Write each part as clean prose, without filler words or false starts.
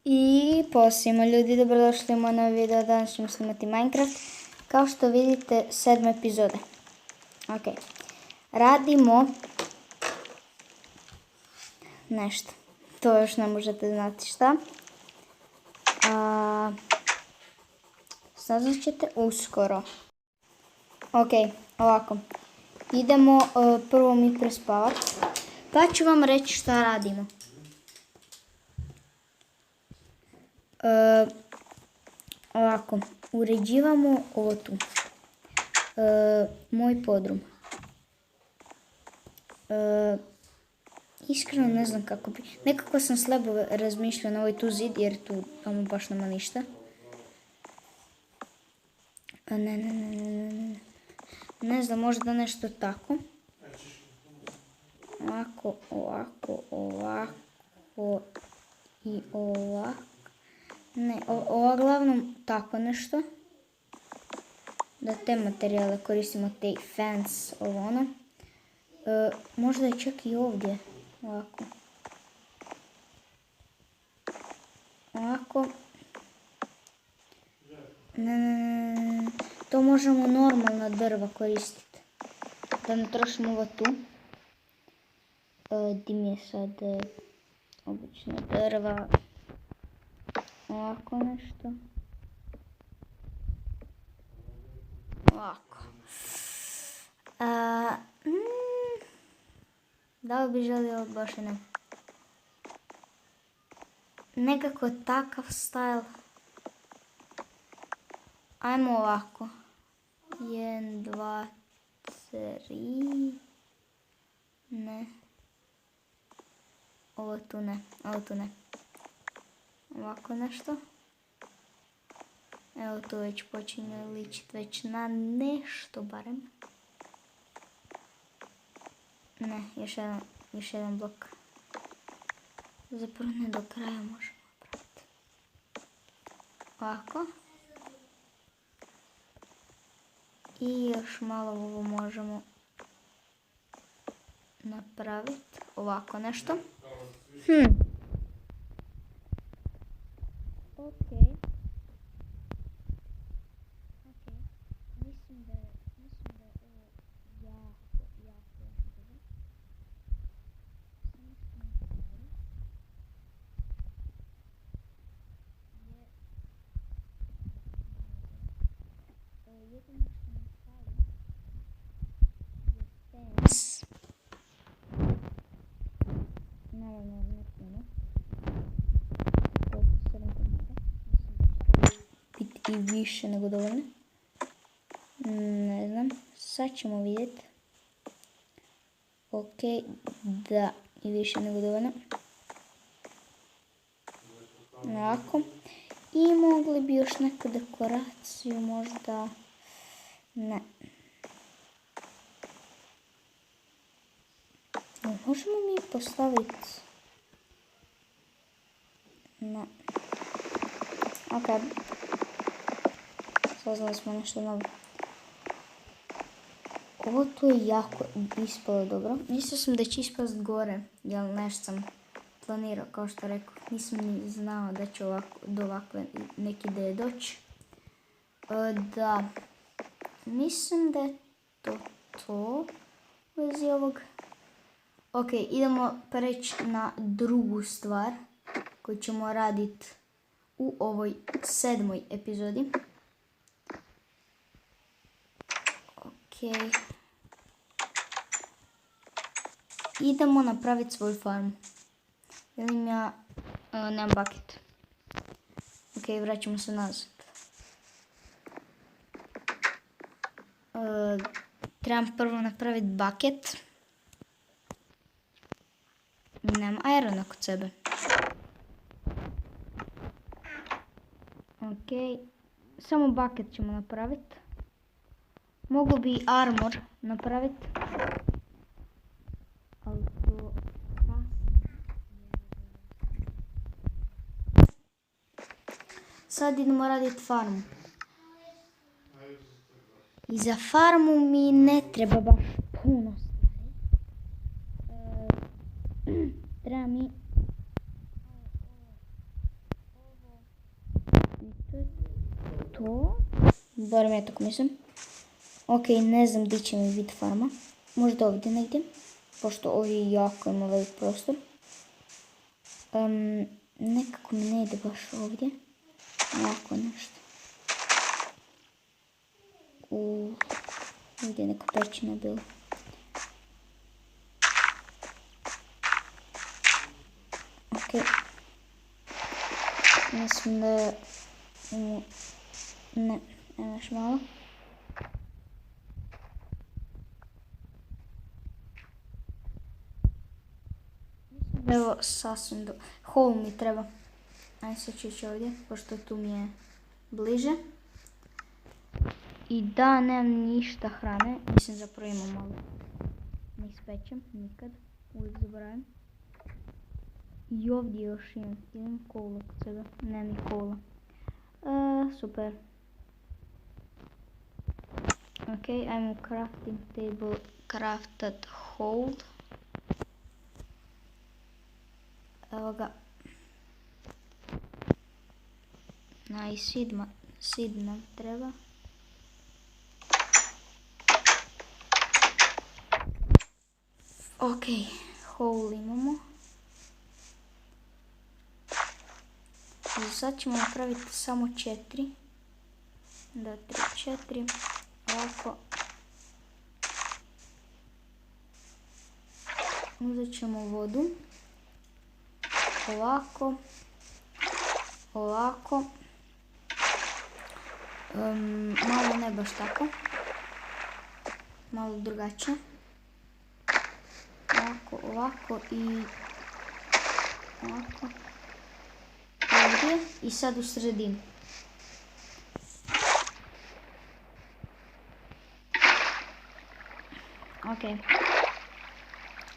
I posimo ljudi, dobrodošli u moj novi video, danas ćemo snimati Minecraft. Kao što vidite, 7. epizode. Ok, radimo nešto, to još ne možete znati šta. Saznat ćete uskoro. Ok, ovako, idemo prvo mi prespavati, pa ću vam reći šta radimo. Ovako, uređivamo ovo tu, moj podrum. Iskreno ne znam kako bi, nekako sam slabo razmišljao na ovaj tu zid jer tu tamo baš nema ništa. Ne znam, možda nešto tako. Ovako i ovako. Ne, ovo glavnom tako nešto. Da te materijale koristimo, te fence, ovo ono. Možda je čak i ovdje. Ovako. Ovako. To možemo normalna drva koristiti. Da ne trošimo ovo tu. Di mi je sad obična drva. Ovako nešto. Ovako. Da li bi želio baš i ne. Nekako takav stil. Ajmo ovako. 1, 2, 3. Ne. Ovo tu ne. Ovako nešto. Evo tu već počinje ličiti već na nešto barem. Ne, još jedan blok. Zapravo ne do kraja možemo napraviti. Ovako. I još malo ovo možemo napraviti. Ovako nešto. Ok. Mislim da je ovo jako dobro. Samo što mi fali. Jedino što mi fali je fence. Naravno, ne puno. Biti i više nego dovoljno. Ne znam, sad ćemo vidjeti. Ok, da, i više nego dovoljno. Ovako. I mogli bi još neku dekoraciju možda. Ne. Možemo mi postaviti. Ne. Ok. Saznali smo nešto novo. Ovo tu je jako ispalo dobro. Mislio sam da će ispast gore, jer nešto sam planirao, kao što rekao. Nisam ni znao da će do ovakve neke ideje doći. Da, mislim da je to u vezi ovog. Ok, idemo preći na drugu stvar koju ćemo raditi u ovoj 7. epizodi. Ok. Idemo napraviti svoju farmu. Velim ja nemam bucket. Ok, vraćamo se nazad. Trebam prvo napraviti bucket. Nemam irona kod sebe. Ok, samo bucket ćemo napraviti. Mogu bi armor napraviti. Ali to sad idemo raditi farmu. I za farmu mi ne treba baš puno stvari. Treba mi to. Barem ja tako mislim. Ok, ne znam gdje će mi biti farma. Možda ovdje negdje. Pošto ovdje jako ima velik prostor. Nekako mi ne ide baš ovdje. Ovako nešto. Ovdje je neka pećina bila. Ok. Mislim da... Ne, još malo. Evo sasvim hole mi treba. Ajde sad ću ići ovdje, pošto tu mi je bliže. I da, nemam ništa hrane. Mislim zapravo imam malo. Ne ispećem, nikad. Uvijek zaboravim. I ovdje još imam kola kod sebe. Nemam ni kola. Super. Ok, ajmo u crafting table. Crafted hold. Evo ga. I seed nam treba. Ok, hole imamo. Za sad ćemo napraviti samo 4. Da, 3, 4. Ovako. Uzet ćemo vodu. Ovako. Ovako. Malo ne baš tako. Malo drugačije. Ovako, ovako i ovako. Ovdje i sad u sredinu. Ok.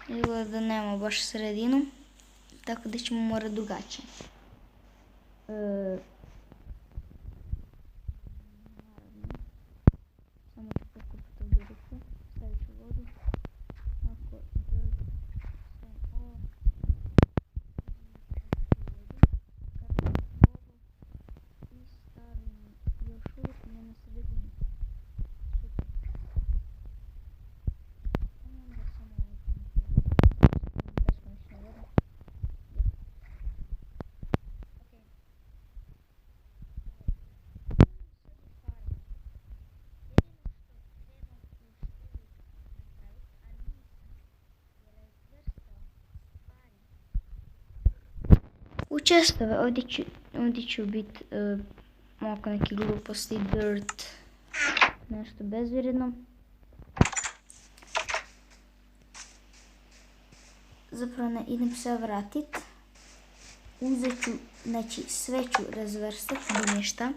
Izgleda da nemamo baš sredinu. Tako da ćemo morati drugačije. Samo ću pokupiti ovdje ruku. Stavit ću vodu. Ovako, sve ovo. I stavim još uvijek ne na sredinu. Super. Onda samo ovo beskonačna voda. U čestove ovdje ću biti oko neke gluposti, dirt, nešto bezvrijedno. Zapravo ne, idem se vratit. Uzet ću, znači sve ću razvrstati do ništa.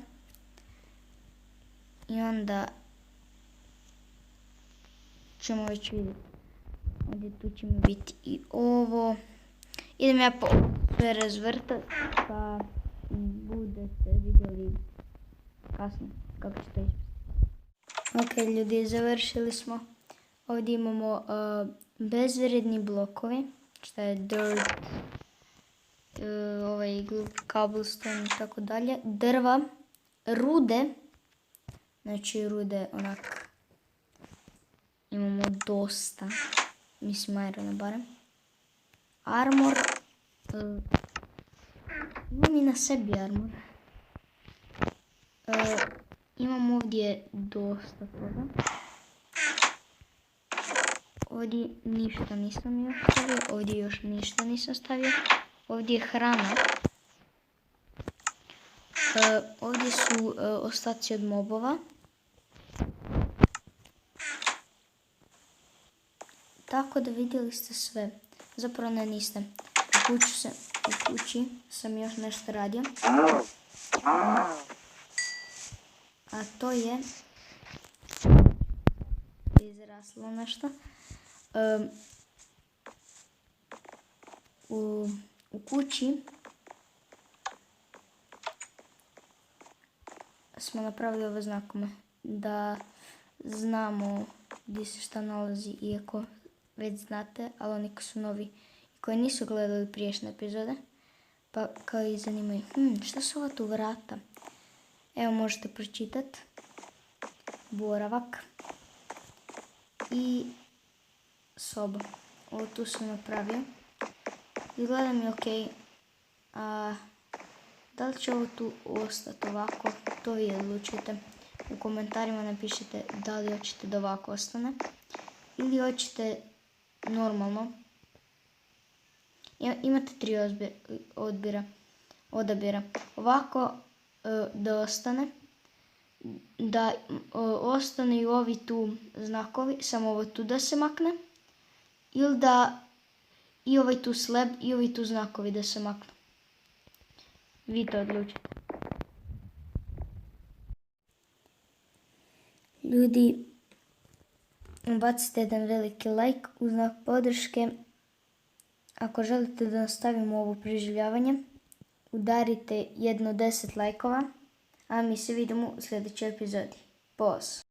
I onda ćemo već vidjeti. Ovdje tu će mi biti i ovo. Idem ja po sve razvrtat, pa budete vidjeli kasnije kako će to ispiti. Ok ljudi, završili smo. Ovdje imamo bezvrijedni blokovi, što je dirt, ovaj cobblestone i tako dalje. Drva, rude, znači rude onak imamo dosta, mislim irona barem. Armor, imam i na sebi armor. Imam ovdje dosta toga. Ovdje ništa nisam još stavio, ovdje još ništa nisam stavio. Ovdje je hrana. Ovdje su ostaci od mobova. Tako da vidjeli ste sve. Zapravo ne niste. U kući sam još nešto radio. A to je izraslo nešto. U kući smo napravili ove znakove da znamo gdje se šta nalazi, iako već znate, ali oni koji su novi i koji nisu gledali prijašnje epizode, pa kao i zanimaju, šta su ova tu vrata? Evo možete pročitati. Boravak. I soba. Ovo tu sam napravio. Izgleda mi ok. Da li će ovo tu ostati ovako? To vi odlučite. U komentarima napišite da li hoćete da ovako ostane. Ili hoćete normalno. Imate 3 odabira. Ovako da ostane. Da ostane i ovi tu znakovi, samo ovo tu da se makne. Ili da i ovaj tu slab i ovi tu znakovi da se maknu. Vi to odlučite. Ljudi, bacite jedan veliki like u znak podrške. Ako želite da nastavimo ovo preživljavanje, udarite jedno 10 lajkova, a mi se vidimo u sljedećoj epizodi. Poz!